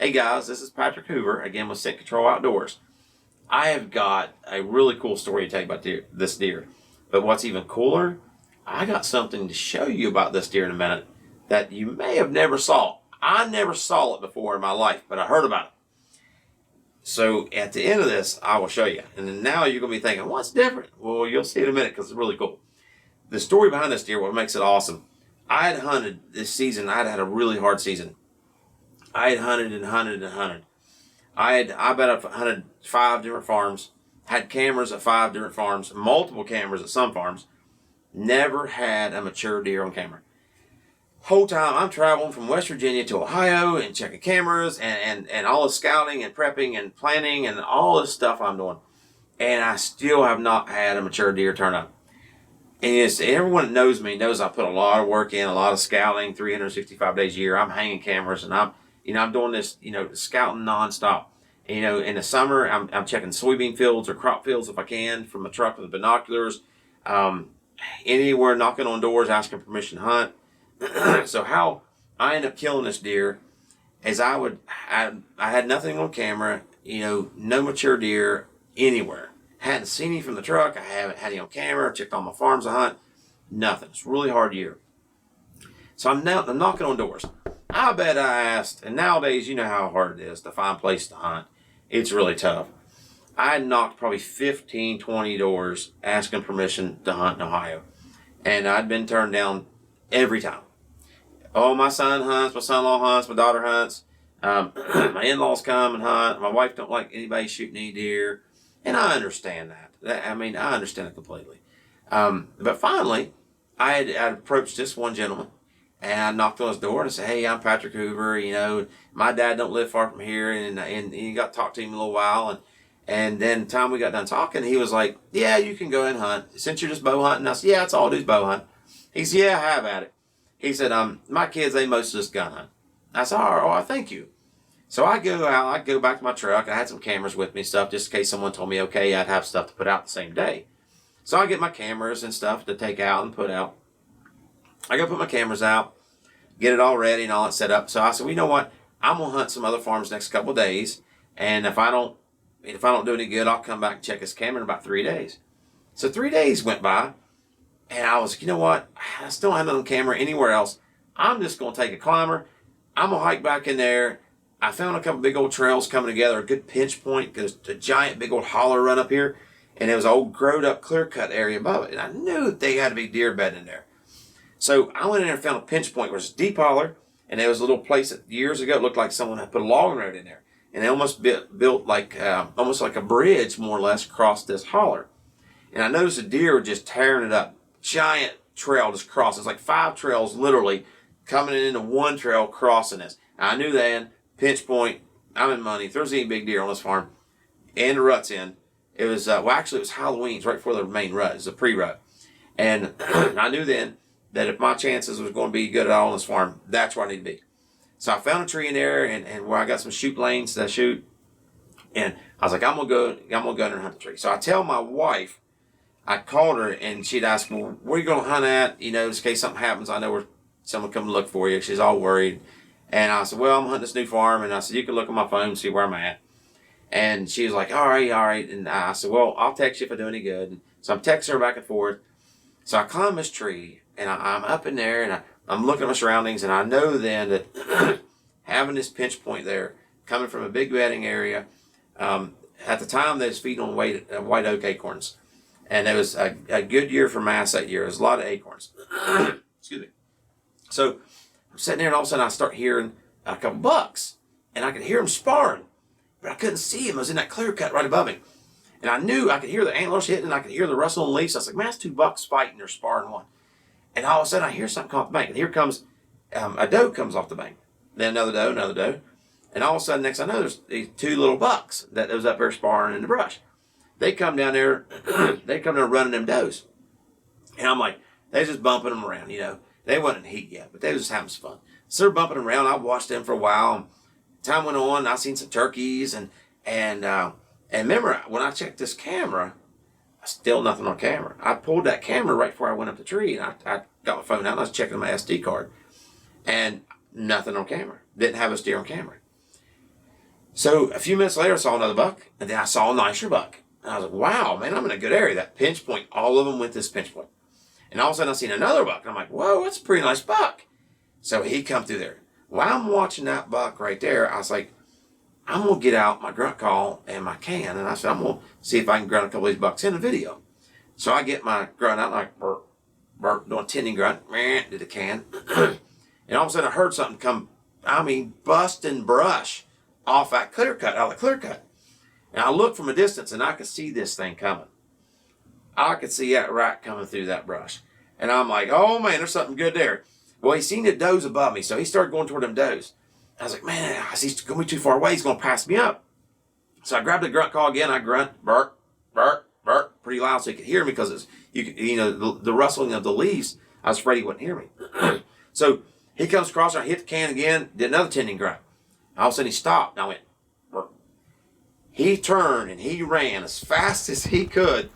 Hey guys, this is Patrick Hoover, again with Scent Control Outdoors. I have got a really cool story to tell you about this deer. But what's even cooler, I got something to show you about this deer in a minute that you may have never saw. I never saw it before in my life, but I heard about it. So at the end of this, I will show you. And then now you're going to be thinking, what's different? Well, you'll see in a minute because it's really cool. The story behind this deer, what makes it awesome, I had hunted this season. I had a really hard season. I had hunted and hunted and hunted. I bet I've hunted 5 different farms, had cameras at 5 different farms, multiple cameras at some farms, never had a mature deer on camera. Whole time I'm traveling from West Virginia to Ohio and checking cameras and all the scouting and prepping and planning and all this stuff I'm doing. And I still have not had a mature deer turn up. And everyone that knows me knows I put a lot of work in, a lot of scouting, 365 days a year. I'm hanging cameras and I'm doing this, scouting nonstop. And, in the summer, I'm checking soybean fields or crop fields if I can from a truck with binoculars. Anywhere knocking on doors, asking permission to hunt. So how I end up killing this deer is I had nothing on camera, no mature deer anywhere. Hadn't seen him from the truck. I haven't had him on camera. Checked all my farms to hunt. Nothing. It's a really hard year. So I'm knocking on doors. I bet I asked, and nowadays you know how hard it is to find a place to hunt. It's really tough. I had knocked probably 15, 20 doors asking permission to hunt in Ohio. And I'd been turned down every time. Oh, my son hunts, my son-in-law hunts, my daughter hunts. My in-laws come and hunt. My wife don't like anybody shooting any deer. And I understand that. I understand it completely. But finally, I had approached this one gentleman. And I knocked on his door and I said, hey, I'm Patrick Hoover. My dad don't live far from here. And he got to talk to him a little while. And then the time we got done talking, he was like, yeah, you can go and hunt. Since you're just bow hunting. I said, yeah, that's all I do is bow hunt. He said, yeah, have at it. He said, my kids, they mostly just gun hunt. I said, all right, thank you. So I go out, I go back to my truck. I had some cameras with me and stuff, just in case someone told me, okay, I'd have stuff to put out the same day. So I get my cameras and stuff to take out and put out. I go put my cameras out, get it all ready and all that set up. So I said, well, you know what? I'm going to hunt some other farms next couple of days. And if I don't do any good, I'll come back and check this camera in about 3 days. So 3 days went by. And I was like, you know what? I still don't have nothing on camera anywhere else. I'm just going to take a climber. I'm going to hike back in there. I found a couple big old trails coming together, a good pinch point, because a giant big old holler run up here. And there was an old growed up clear cut area above it. And I knew that they had a big deer bed in there. So I went in there and found a pinch point where it's a deep holler. And there was a little place that years ago it looked like someone had put a logging road in there. And they almost built like almost like a bridge, more or less, across this holler. And I noticed the deer were just tearing it up. Giant trail just crossing. It's like 5 trails literally coming into one trail crossing this. And I knew then, pinch point, I'm in money. If there's any big deer on this farm, and the rut's in, it was, actually it was Halloween's right before the main rut. It was a pre-rut. And I knew then that if my chances was going to be good at all on this farm, that's where I need to be. So I found a tree in there and where I got some shoot lanes that I shoot. And I was like, I'm gonna go in there and hunt the tree. So I tell my wife, I called her and she'd ask, well, where are you going to hunt at? Just in case something happens, I know where someone come to look for you. She's all worried. And I said, well, I'm hunting this new farm. And I said, you can look on my phone and see where I'm at. And she was like, all right. And I said, well, I'll text you if I do any good. So I'm texting her back and forth. So I climb this tree and I'm up in there and I'm looking at my surroundings. And I know then that having this pinch point there, coming from a big bedding area, at the time they was feeding on white oak acorns. And it was a good year for mass that year. It was a lot of acorns. Excuse me. So I'm sitting there and all of a sudden I start hearing a couple bucks. And I could hear them sparring. But I couldn't see him. I was in that clear cut right above him. And I knew I could hear the antlers hitting and I could hear the rustling leaves. I was like, man, that's 2 bucks fighting. They're sparring one. And all of a sudden I hear something come off the bank. And here comes a doe comes off the bank. Then another doe. And all of a sudden, next I know, there's these 2 little bucks that was up there sparring in the brush. They come down there, running them does. And I'm like, they just bumping them around, They wasn't in heat yet, but they was just having some fun. So they're bumping them around. I watched them for a while. Time went on, I seen some turkeys. And remember, when I checked this camera, still nothing on camera. I pulled that camera right before I went up the tree. And I got my phone out and I was checking my SD card. And nothing on camera. Didn't have a steer on camera. So a few minutes later, I saw another buck, and then I saw a nicer buck. And I was like, wow, man, I'm in a good area. That pinch point, all of them went this pinch point. And all of a sudden I seen another buck. And I'm like, whoa, that's a pretty nice buck. So he come through there. While I'm watching that buck right there, I was like, I'm going to get out my grunt call and my can. And I said, I'm going to see if I can grunt a couple of these bucks in the video. So I get my grunt out like, burp, burp, doing tending grunt, did the can. And all of a sudden I heard something come, busting brush off that clear cut, out of the clear cut. And I looked from a distance and I could see this thing coming. I could see that rat coming through that brush. And I'm like, oh man, there's something good there. Well, he seen the does above me, so he started going toward them does. I was like, man, he's going to be too far away. He's going to pass me up. So I grabbed the grunt call again. I grunt, burp, burp, burp, pretty loud so he could hear me because the rustling of the leaves. I was afraid he wouldn't hear me. So he comes across, I hit the can again, did another tending grunt. All of a sudden he stopped, and I went, burp. He turned and he ran as fast as he could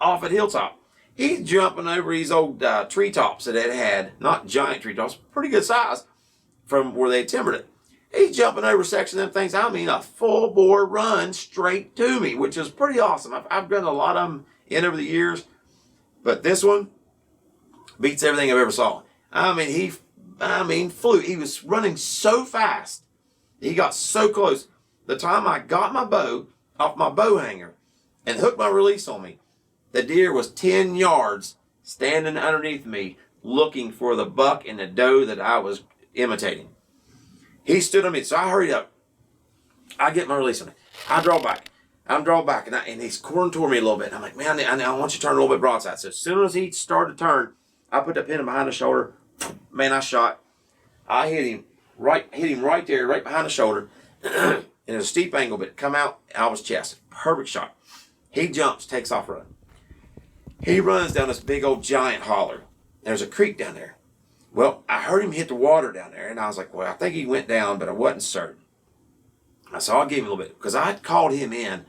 off at Hilltop. He's jumping over these old treetops that it had, not giant treetops, pretty good size from where they timbered it. He's jumping over sections of them things. A full bore run straight to me, which is pretty awesome. I've done a lot of them in over the years, but this one beats everything I've ever saw. He flew. He was running so fast. He got so close. The time I got my bow off my bow hanger and hooked my release on me, the deer was 10 yards standing underneath me looking for the buck and the doe that I was imitating. He stood on me, so I hurried up. I get my release on it. I draw back. And he's cornering toward me a little bit. And I'm like, man, I want you to turn a little bit broadside. So as soon as he started to turn, I put the pin in behind the shoulder. Man, I shot. I hit him right there, right behind the shoulder. And it was a steep angle, but come out out of his chest. Perfect shot. He jumps, takes off running. He runs down this big old giant holler. There's a creek down there. Well, I heard him hit the water down there, and I was like, well, I think he went down, but I wasn't certain. So I'll give him a little bit, because I had called him in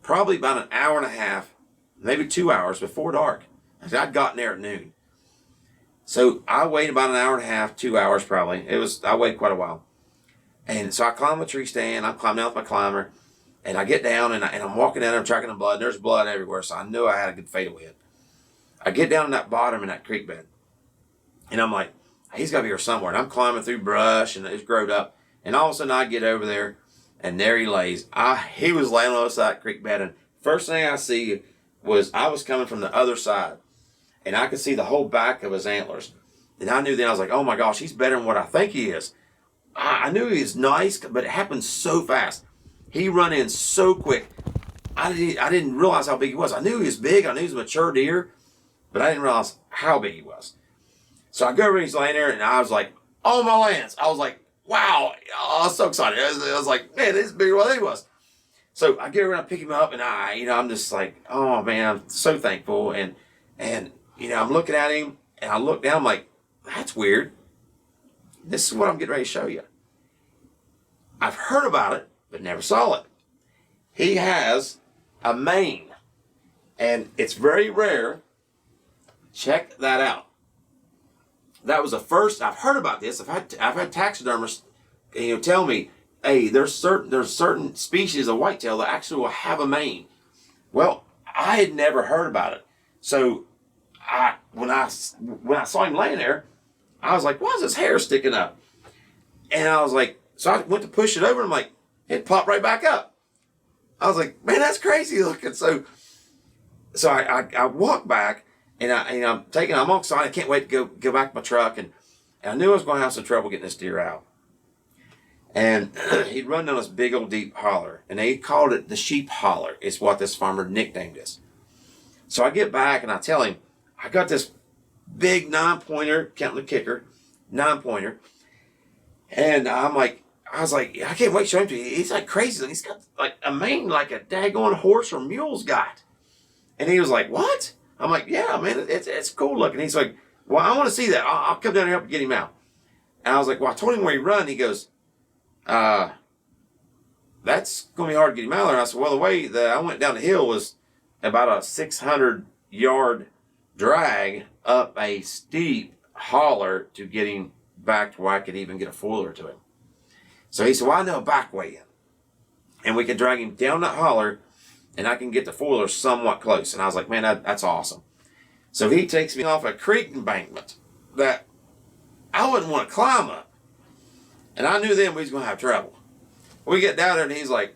probably about an hour and a half, maybe 2 hours before dark. I'd gotten there at noon. So I waited about an hour and a half, 2 hours probably. I waited quite a while. And so I climbed a tree stand. I'm climbing down with my climber. And I get down and I'm walking down there, I'm tracking the blood. And there's blood everywhere, so I knew I had a good fatal hit. I get down in that bottom in that creek bed. And I'm like, he's got to be here somewhere. And I'm climbing through brush and it's growed up. And all of a sudden I get over there and there he lays. He was laying on the side of that creek bed. And first thing I see was I was coming from the other side. And I could see the whole back of his antlers. And I knew then, I was like, oh my gosh, he's better than what I think he is. I knew he was nice, but it happened so fast. He run in so quick. I didn't realize how big he was. I knew he was big. I knew he was a mature deer, but I didn't realize how big he was. So I go over and he's laying there, and I was like, oh my lands. I was like, wow. Oh, I was so excited. I was like, man, this is bigger than what he was. So I get around, pick him up, and I'm just like, oh man, I'm so thankful. And I'm looking at him, and I look down, I'm like, that's weird. This is what I'm getting ready to show you. I've heard about it, but never saw it. He has a mane, and it's very rare. Check that out. That was the first I've heard about this. I've had taxidermists, tell me, hey, there's certain species of whitetail that actually will have a mane. Well, I had never heard about it. So when I saw him laying there, I was like, why is his hair sticking up? And I was like, so I went to push it over and I'm like, it popped right back up. I was like, man, that's crazy looking. So I walked back and I'm all excited. I can't wait to go back to my truck. And I knew I was going to have some trouble getting this deer out. And he'd run down this big old deep holler, and they called it the sheep holler. It's what this farmer nicknamed this. So I get back and I tell him, I got this big 9-pointer, counting the kicker, 9-pointer. And I was like, I can't wait to show him to you. He's like crazy. He's got like a mane like a daggone horse or mule's got. And he was like, what? I'm like, yeah, man, it's cool looking. He's like, well, I want to see that. I'll come down here and help get him out. And I was like, well, I told him where he run. He goes, that's going to be hard to get him out there. And I said, well, the way that I went down the hill was about a 600-yard drag up a steep holler to get him back to where I could even get a foiler to him. So he said, well, I know a back way in. and we can drag him down that holler, and I can get the foiler somewhat close. And I was like, man, that's awesome. So he takes me off a creek embankment that I wouldn't want to climb up. And I knew then we was going to have trouble. We get down there, and he's like,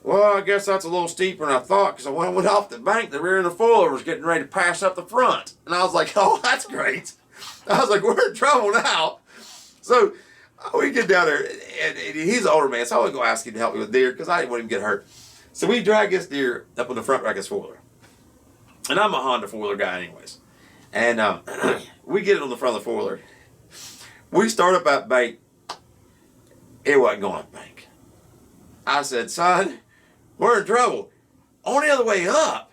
well, I guess that's a little steeper than I thought, because when I went off the bank, the rear of the foiler was getting ready to pass up the front. And I was like, oh, that's great. I was like, we're in trouble now. So we get down there, and he's an older man, so I was going to ask him to help me with deer, because I didn't want him to get hurt. So we drag this deer up on the front rack of his foiler. And I'm a Honda foiler guy anyways. And we get it on the front of the foiler. We start up that bank. It wasn't going up bank. I said, son, we're in trouble. On the other way up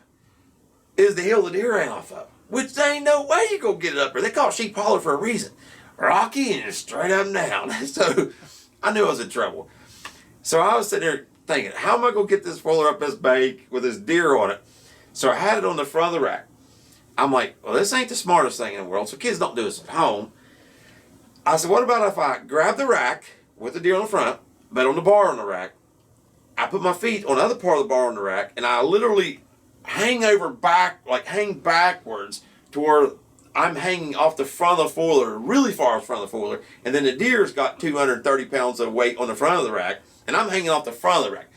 is the hill the deer ran off of, which there ain't no way you go get it up there. They call it sheep holler for a reason. Rocky and straight up and down. So I knew I was in trouble. So I was sitting there thinking, how am I going to get this foiler up this bank with this deer on it? So I had it on the front of the rack. I'm like, well, this ain't the smartest thing in the world, so kids don't do this at home. I said, what about if I grab the rack with the deer on the front, but on the bar on the rack, I put my feet on the other part of the bar on the rack, and I literally hang backwards to where I'm hanging off the front of the foiler, really far in front of the foiler, and then the deer's got 230 pounds of weight on the front of the rack, and I'm hanging off the front of the rack.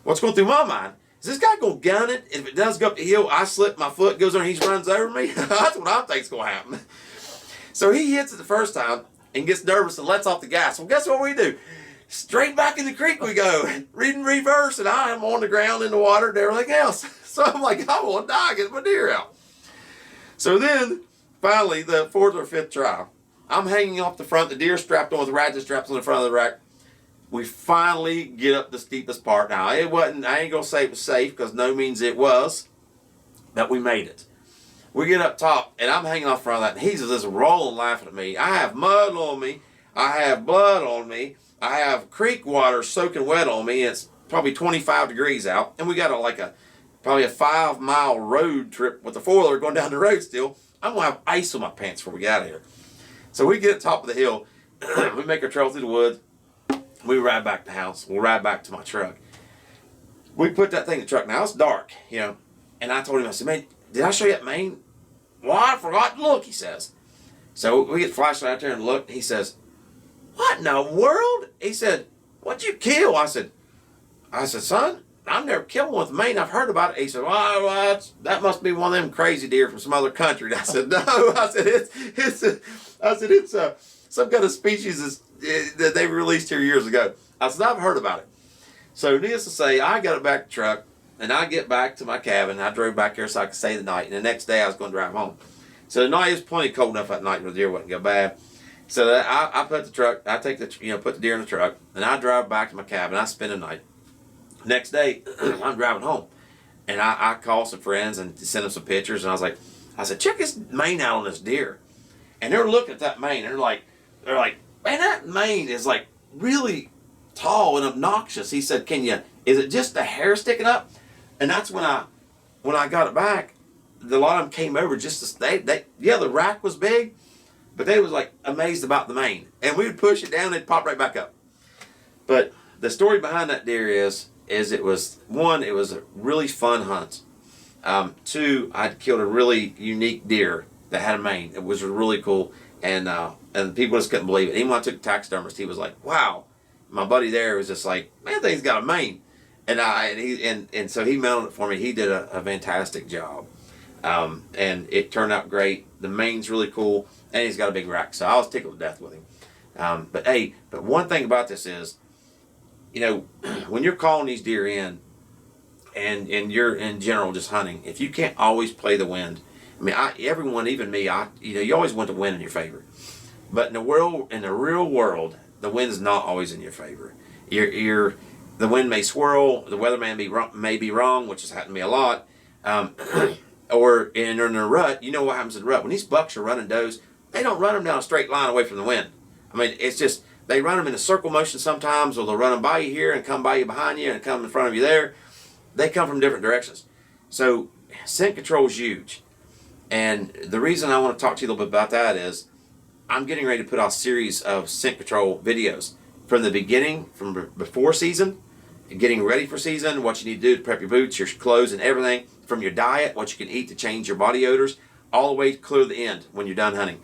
What's going through my mind? Is this guy going to gun it? If it does go up the hill, I slip, my foot goes on, and he runs over me? That's what I think's going to happen. So he hits it the first time and gets nervous and lets off the gas. Well, guess what we do? Straight back in the creek we go, reading reverse, and I am on the ground in the water and everything else. So I'm like, I want to die, get my deer out. So then, finally, the fourth or fifth try, I'm hanging off the front, the deer strapped on with ratchet straps on the front of the rack. We finally get up the steepest part. Now, it wasn't, I ain't going to say it was safe, because no means it was, but we made it. We get up top, and I'm hanging off front of that, and he's just rolling, laughing at me. I have mud on me. I have blood on me. I have creek water soaking wet on me. It's probably 25 degrees out, and we got probably a 5-mile road trip with the foiler going down the road still. I'm going to have ice on my pants before we get out of here. So we get at the top of the hill. We make our trail through the woods. We ride back to the house. We'll ride back to my truck. We put that thing in the truck. Now, it's dark, and I told him, I said, man, did I show you that mane? Well, I forgot to look, he says. So we get the flashlight out there and look. He says, what in the world? He said, what'd you kill? I said, son, I've never killed one with a mane. I've heard about it. He said, well, that must be one of them crazy deer from some other country. And I said, no. I said, it's some kind of species that they released here years ago. I said, I've heard about it. So needless to say, I got it back to the truck, and I get back to my cabin. I drove back here so I could stay the night, and the next day I was going to drive home. So the night was plenty cold enough that night where the deer wouldn't go bad. So I put the truck, I take put the deer in the truck, and I drive back to my cabin. I spend the night. Next day, I'm driving home, and I call some friends and send them some pictures, and I said, check this mane out on this deer. And they're looking at that mane, and they're like, man, that mane is like really tall and obnoxious. He said, is it just the hair sticking up? And that's when I got it back, a lot of them came over just to stay. The rack was big, but they was like amazed about the mane. And we would push it down and it'd pop right back up. But the story behind that deer is it was a really fun hunt. 2, I'd killed a really unique deer that had a mane. It was really cool. And people just couldn't believe it. Even when I took a taxidermist, he was like, wow. My buddy there was just like, man, that thing's got a mane. And so he mounted it for me. He did a fantastic job. And it turned out great. The mane's really cool, and he's got a big rack. So I was tickled to death with him. But one thing about this is, when you're calling these deer in, and you're in general just hunting, if you can't always play the wind, everyone, even me, you always want the wind in your favor. But in the real world, the wind's not always in your favor. The wind may swirl, the weatherman may be wrong, which has happened to me a lot. Or in a rut, you know what happens in a rut. When these bucks are running does, they don't run them down a straight line away from the wind. It's just, they run them in a circle motion sometimes, or they'll run them by you here and come by you behind you and come in front of you there. They come from different directions. So scent control is huge. And the reason I want to talk to you a little bit about that is I'm getting ready to put out a series of scent control videos from the beginning, from before season, getting ready for season, what you need to do to prep your boots, your clothes, and everything, from your diet, what you can eat to change your body odors, all the way clear to the end when you're done hunting.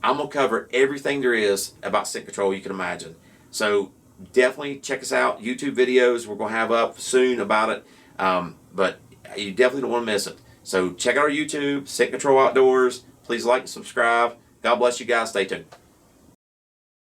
I'm going to cover everything there is about scent control you can imagine. So definitely check us out. YouTube videos we're going to have up soon about it. But you definitely don't want to miss it. So check out our YouTube, Scent Control Outdoors. Please like and subscribe. God bless you guys. Stay tuned.